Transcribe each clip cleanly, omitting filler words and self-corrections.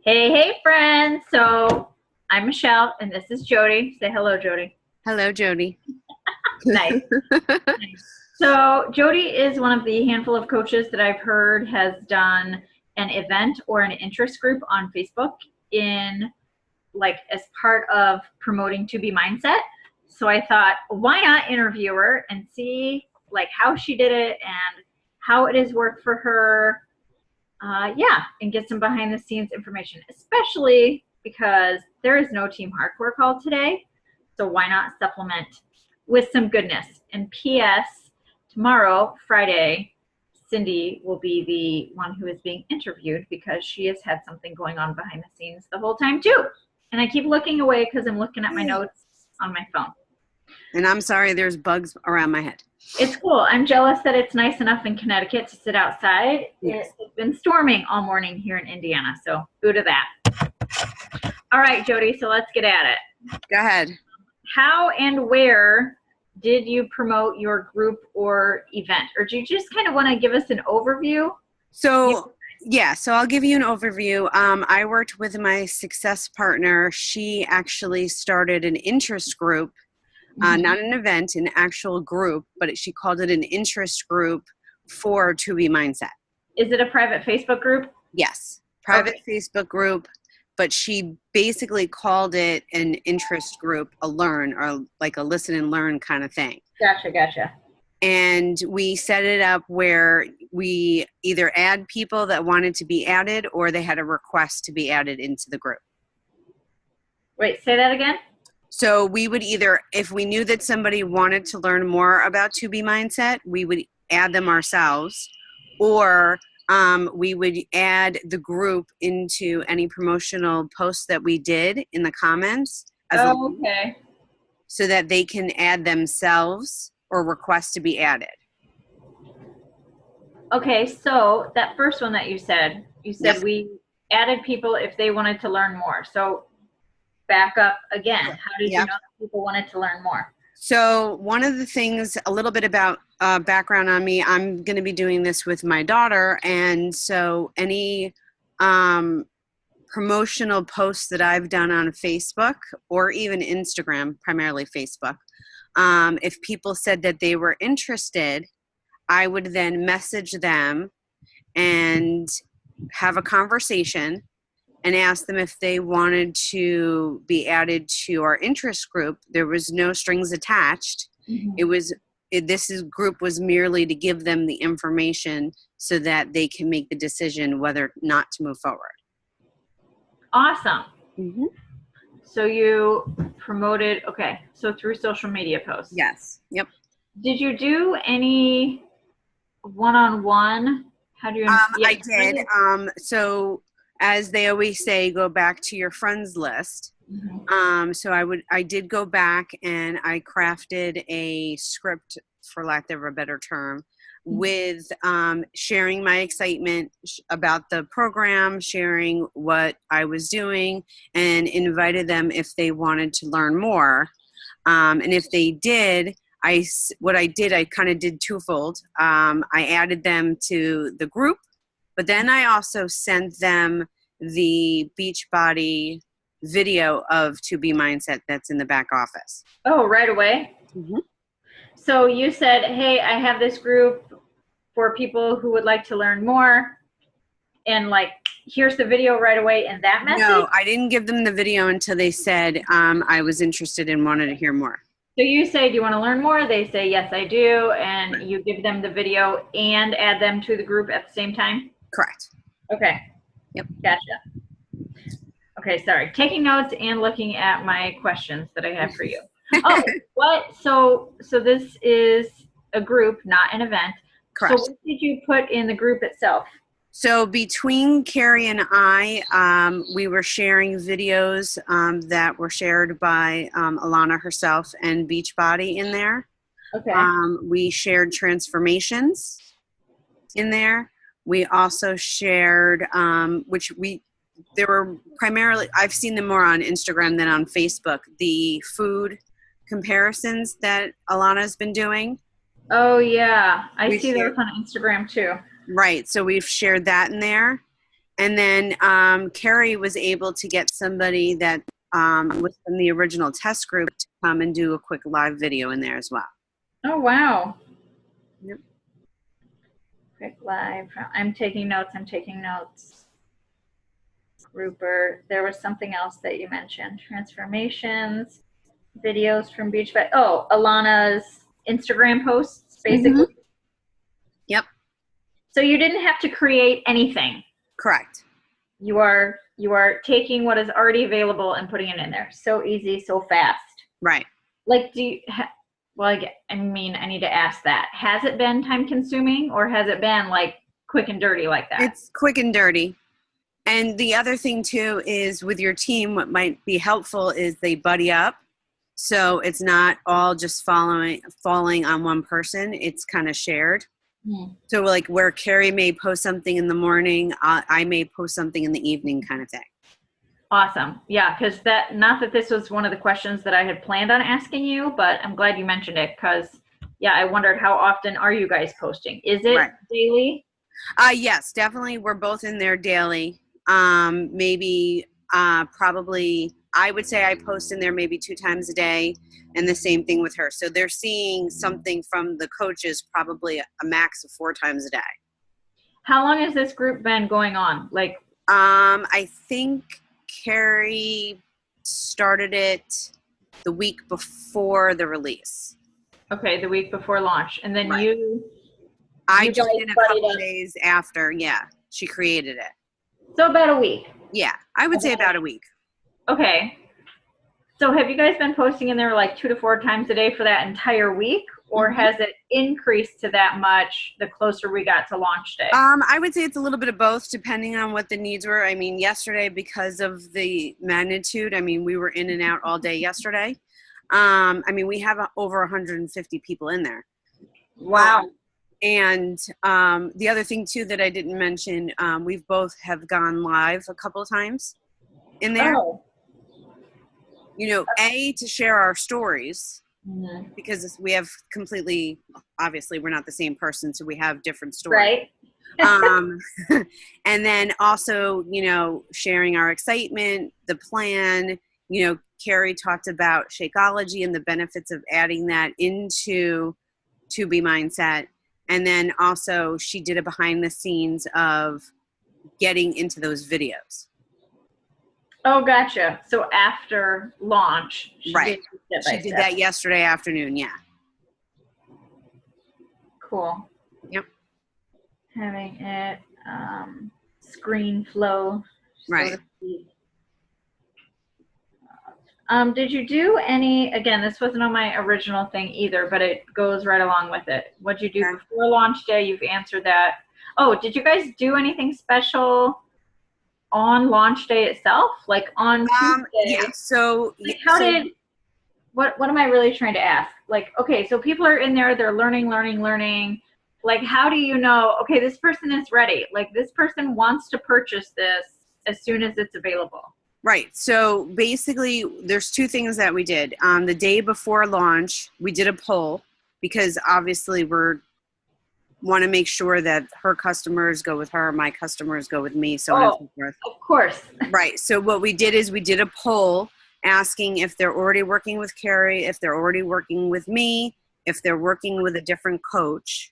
Hey, hey, friends. So I'm Michelle, and this is Jody. Say hello, Jody. Hello, Jody. Nice. Nice. So Jody is one of the handful of coaches that I've heard has done an event or an interest group on Facebook in like as part of promoting To Be Mindset. So I thought, why not interview her and see like how she did it and how it has worked for her, yeah, and get some behind the scenes information, especially because there is no Team Hardcore call today. So why not supplement with some goodness? And P.S. Tomorrow, Friday, Cindy will be the one who is being interviewed because she has had something going on behind the scenes the whole time too. And I keep looking away because I'm looking at my notes on my phone. And I'm sorry, there's bugs around my head. It's cool. I'm jealous that it's nice enough in Connecticut to sit outside. Yes. It's been storming all morning here in Indiana, so boo to that. All right, Jody, so let's get at it. Go ahead. How and where did you promote your group or event? Or do you just kind of want to give us an overview? So I'll give you an overview. I worked with my success partner. She actually started an interest group, not an event, an actual group, but she called it an interest group for To Be Mindset. Is it a private Facebook group? Yes, private Facebook group, but she basically called it an interest group, a learn, or like a listen and learn kind of thing. Gotcha. And we set it up where we either add people that wanted to be added or they had a request to be added into the group. Wait, say that again? So we would either, if we knew that somebody wanted to learn more about To Be Mindset, we would add them ourselves, or we would add the group into any promotional posts that we did in the comments so that they can add themselves or request to be added. Okay, so that first one that you said Yep. we added people if they wanted to learn more. So back up again. How did you know that people wanted to learn more? So one of the things, a little bit about background on me, I'm going to be doing this with my daughter. And so any promotional posts that I've done on Facebook or even Instagram, primarily Facebook, if people said that they were interested, I would then message them and have a conversation and ask them if they wanted to be added to our interest group. There was no strings attached. This group was merely to give them the information so that they can make the decision whether or not to move forward. Awesome. So you promoted, so through social media posts. Yes. Yep. Did you do any one-on-one? How do you? I did. So as they always say, go back to your friends list. So I did go back and I crafted a script, for lack of a better term, with sharing my excitement about the program, sharing what I was doing, and invited them if they wanted to learn more. And if they did, I kind of did twofold. I added them to the group, but then I also sent them the Beachbody video of To Be Mindset that's in the back office. Oh, right away? So you said, hey, I have this group for people who would like to learn more, and like, here's the video right away in that message? No, I didn't give them the video until they said I was interested and wanted to hear more. So you say, do you want to learn more? They say, yes, I do. And you give them the video and add them to the group at the same time? Correct. Okay. Yep. Gotcha. Okay, sorry. Taking notes and looking at my questions that I have for you. So this is a group, not an event. Correct. So what did you put in the group itself? So between Carrie and I, we were sharing videos that were shared by Alana herself and Beachbody in there. Okay. We shared transformations in there. We also shared, there were primarily, I've seen them more on Instagram than on Facebook, the food comparisons that Alana's been doing. Oh, yeah. I see those on Instagram too. Right. So we've shared that in there. And then Carrie was able to get somebody that was in the original test group to come and do a quick live video in there as well. Oh, wow. Yep. Quick live. I'm taking notes. I'm taking notes. Grouper. There was something else that you mentioned. Transformations, videos from Beach Bag. Oh, Alana's Instagram posts, basically. Mm-hmm. Yep. So you didn't have to create anything. Correct. You are taking what is already available and putting it in there. So easy, so fast. Right. Like, well, I mean, I need to ask that. Has it been time consuming, or has it been like quick and dirty like that? It's quick and dirty. And the other thing too is with your team, what might be helpful is they buddy up. So it's not all just falling on one person. It's kind of shared. So like where Carrie may post something in the morning, I may post something in the evening kind of thing. Awesome. Yeah, because not that this was one of the questions that I had planned on asking you, but I'm glad you mentioned it because, yeah, I wondered how often are you guys posting? Is it daily? Yes, definitely. We're both in there daily. Maybe probably, I would say I post in there maybe 2 times a day, and the same thing with her. So they're seeing something from the coaches probably a max of 4 times a day. How long has this group been going on? Like, I think Carrie started it the week before the release. Okay, the week before launch. And then I just did a couple days after, she created it. So about a week. Yeah, I would say about a week. Okay. So have you guys been posting in there like 2 to 4 times a day for that entire week? Or has it increased to that much the closer we got to launch day? I would say it's a little bit of both, depending on what the needs were. I mean, yesterday, because of the magnitude, I mean, we were in and out all day yesterday. I mean, we have over 150 people in there. Wow. And the other thing, too, that I didn't mention, we've both have gone live a couple of times in there. Oh. You know, to share our stories. Because we have completely, obviously we're not the same person, so we have different stories. Right. And then also, you know, sharing our excitement, the plan. You know, Carrie talked about Shakeology and the benefits of adding that into 2B Mindset. And then also she did a behind the scenes of getting into those videos. Oh, gotcha. So after launch, she did that yesterday afternoon. Yeah. Cool. Yep. Having it screen flow. Right. Did you do any? Again, this wasn't on my original thing either, but it goes right along with it. What'd you do before launch day? You've answered that. Oh, did you guys do anything special on launch day itself, like on Tuesday? Yeah. So like what am I really trying to ask? Like, okay, so people are in there, they're learning. Like, how do you know, okay, this person is ready. Like, this person wants to purchase this as soon as it's available. Right. So basically there's 2 things that we did. The day before launch, we did a poll because obviously want to make sure that her customers go with her, my customers go with me, so on and so forth. Of course. Right. So what we did is we did a poll asking if they're already working with Carrie, if they're already working with me, if they're working with a different coach,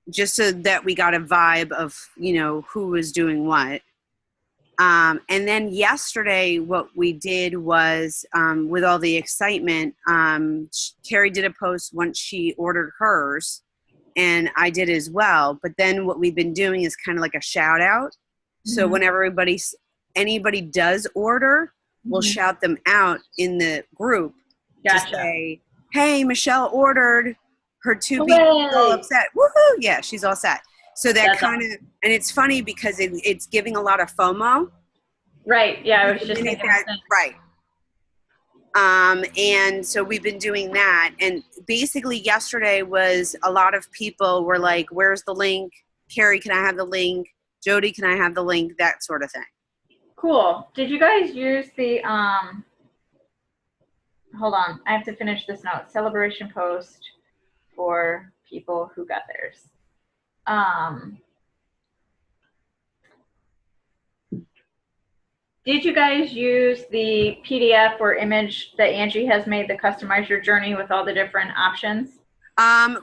just so that we got a vibe of, you know, who was doing what. And then yesterday, what we did was, with all the excitement, Carrie did a post once she ordered hers, and I did as well. But then what we've been doing is kind of like a shout out. So whenever anybody does order, we'll shout them out in the group to say, hey, Michelle ordered her 2B. All upset. Woohoo! Yeah, she's all set. So that kind of, and it's funny because it's giving a lot of FOMO. Right. Yeah, I was just thinking that. Right. And so we've been doing that. And basically yesterday was a lot of people were like, where's the link? Carrie, can I have the link? Jody, can I have the link? That sort of thing. Cool. Did you guys use the, hold on, I have to finish this note. Celebration post for people who got theirs. Did you guys use the PDF or image that Angie has made, the Customize Your Journey with all the different options?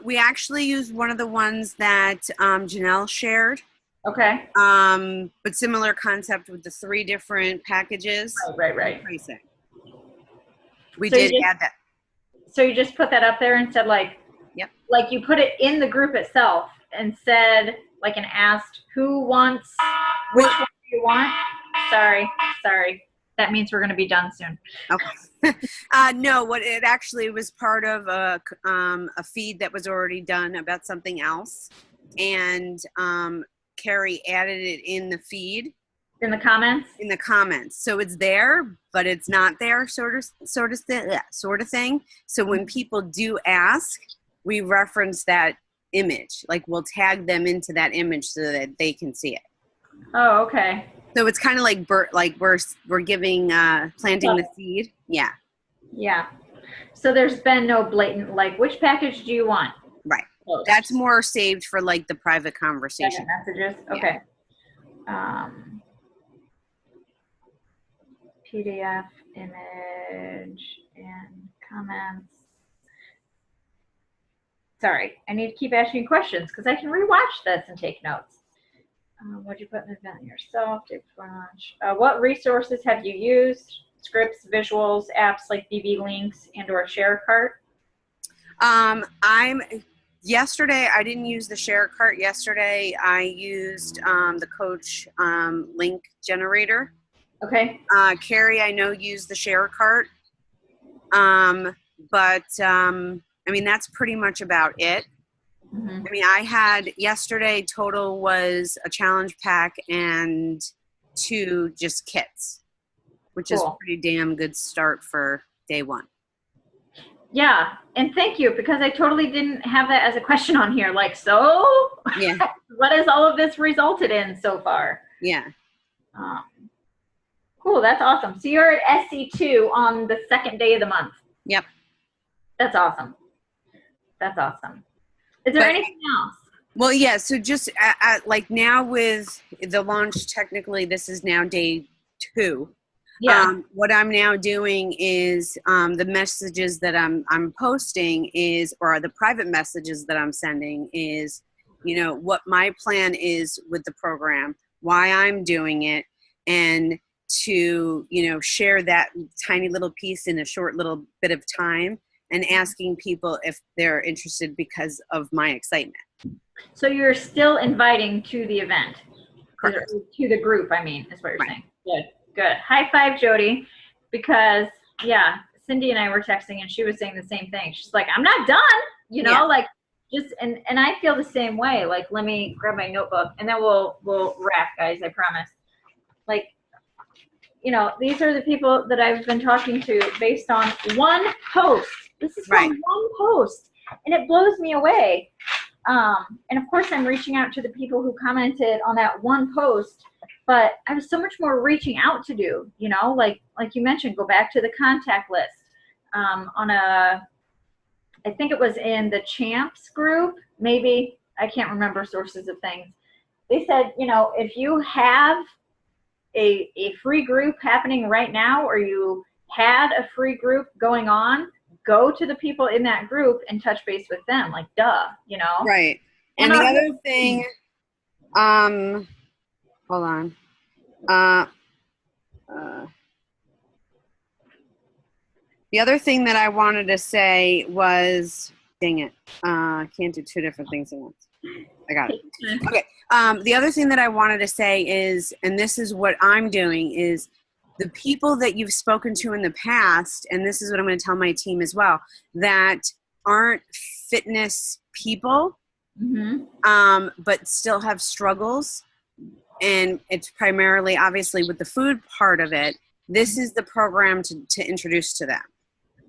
We actually used one of the ones that Janelle shared. Okay. But similar concept with the 3 different packages. Right. Pricing. We So did add that. So you just put that up there and said like, yep. Like you put it in the group itself and said like and asked who wants, which one do you want? Sorry. That means we're going to be done soon. Okay. No, what it actually was part of a feed that was already done about something else. And Carrie added it in the feed. In the comments? In the comments. So it's there, but it's not there, sort of thing. So when people do ask, we reference that image. Like we'll tag them into that image so that they can see it. Oh, okay. So it's kind of like we're giving planting the seed. Yeah. Yeah. So there's been no blatant like which package do you want? Right. That's more saved for like the private conversation. Messages. Okay. Yeah. PDF, image, and comments. Sorry, I need to keep asking questions because I can rewatch this and take notes. What'd you put in the event yourself? What resources have you used? Scripts, visuals, apps like BB Links and or ShareCart? Yesterday, I didn't use the ShareCart yesterday. I used the Coach link generator. Okay. Carrie, I know, used the ShareCart. But I mean, that's pretty much about it. Mm-hmm. I mean, I had yesterday total was a challenge pack and 2 just kits, which is a pretty damn good start for day 1. Yeah, and thank you, because I totally didn't have that as a question on here. Like, so yeah, what has all of this resulted in so far? Yeah. Cool, that's awesome. So you're at SC2 on the 2nd day of the month. Yep. That's awesome. That's awesome. Is there anything else? Well, yeah, so just like now with the launch, technically this is now day 2. Yeah. What I'm now doing is the messages that I'm posting is, or the private messages that I'm sending is, you know, what my plan is with the program, why I'm doing it, and to, you know, share that tiny little piece in a short little bit of time and asking people if they're interested because of my excitement. So you're still inviting to the event? Correct. To the group, I mean, is what you're saying. Good. High five, Jody, because, yeah, Cindy and I were texting, and she was saying the same thing. She's like, I'm not done, you know, like, just, and I feel the same way. Like, let me grab my notebook, and then we'll wrap, guys, I promise. Like, you know, these are the people that I've been talking to based on one post. This is from one post, and it blows me away. And of course, I'm reaching out to the people who commented on that one post, but I have so much more reaching out to do, you know, like you mentioned, go back to the contact list. I think it was in the Champs group, maybe, I can't remember sources of things. They said, you know, if you have a free group happening right now, or you had a free group going on, go to the people in that group and touch base with them. Like, duh, you know? Right. And the other thing, hold on. The other thing that I wanted to say was, dang it, can't do 2 different things at once. I got it. Okay. The other thing that I wanted to say is, and this is what I'm doing, is the people that you've spoken to in the past, and this is what I'm going to tell my team as well, that aren't fitness people, but still have struggles, and it's primarily, obviously, with the food part of it, this is the program to introduce to them.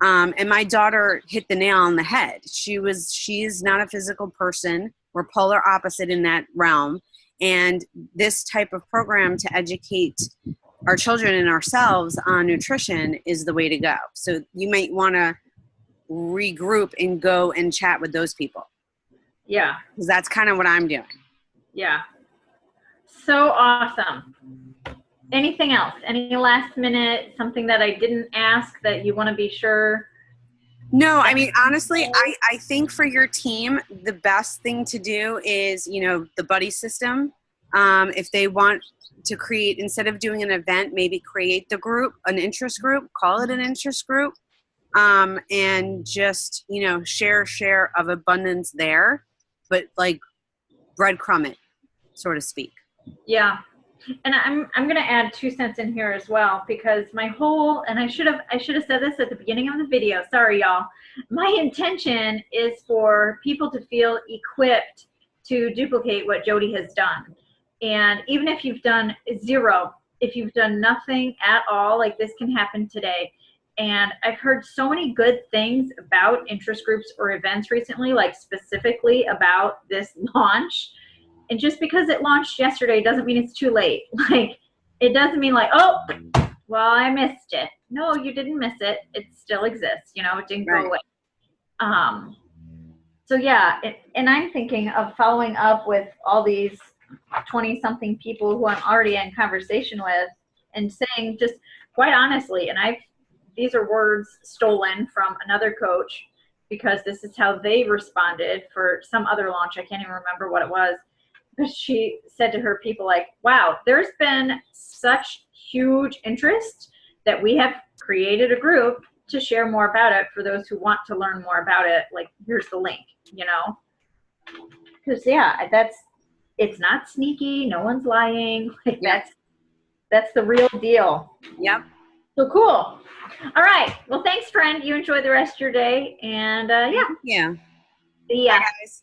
And my daughter hit the nail on the head. She is not a physical person. We're polar opposite in that realm. And this type of program to educate our children and ourselves on nutrition is the way to go. So you might want to regroup and go and chat with those people. Yeah. Because that's kind of what I'm doing. Yeah. So awesome. Anything else? Any last minute, something that I didn't ask that you want to be sure? No, I mean, honestly, I think for your team, the best thing to do is, the buddy system. If they want to create, instead of doing an event, maybe create the group, an interest group, call it an interest group, and just, share of abundance there, but like breadcrumb it, so to speak. Yeah. And I'm going to add 2 cents in here as well, because my whole, and I should have said this at the beginning of the video. Sorry, y'all. My intention is for people to feel equipped to duplicate what Jody has done. And even if you've done 0, if you've done nothing at all, like this can happen today. And I've heard so many good things about interest groups or events recently, like specifically about this launch. And just because it launched yesterday doesn't mean it's too late. Like, it doesn't mean like, oh, well, I missed it. No, you didn't miss it. It still exists. It didn't go away. So yeah, and I'm thinking of following up with all these 20-something people who I'm already in conversation with and saying just quite honestly, and these are words stolen from another coach because this is how they responded for some other launch. I can't even remember what it was. But she said to her people like, wow, there's been such huge interest that we have created a group to share more about it for those who want to learn more about it. Like, here's the link, because yeah, it's not sneaky. No one's lying. Like, that's the real deal. Yep. So cool. All right. Well, thanks, friend. You enjoy the rest of your day. And yeah. Yeah. See ya. Bye, guys.